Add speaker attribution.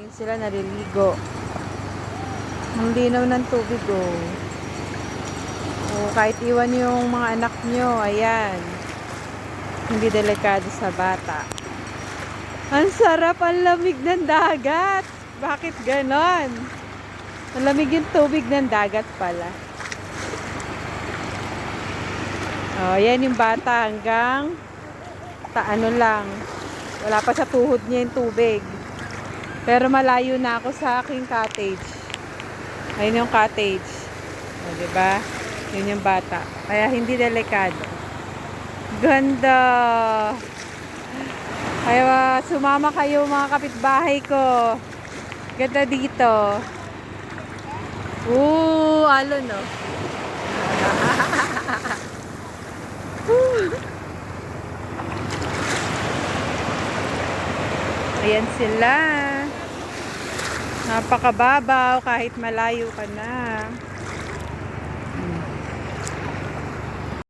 Speaker 1: Yan sila naliligo. Ang linaw ng tubig, oh. Oh, kahit iwan yung mga anak nyo, ayan. Hindi delikado sa bata. Ang sarap, ang lamig ng dagat. Bakit ganon? Ang lamig yung tubig ng dagat pala. Oh, yan yung bata hanggang ano lang. Wala pa sa tuhod niya yung tubig. Pero malayo na ako sa aking cottage. Ayun yung cottage. O, diba? Yun yung bata. Kaya hindi delikado. Ganda! Kaya sumama kayo mga kapitbahay ko. Ganda dito. Alon, no? Ayan sila. Napakababaw kahit malayo ka na.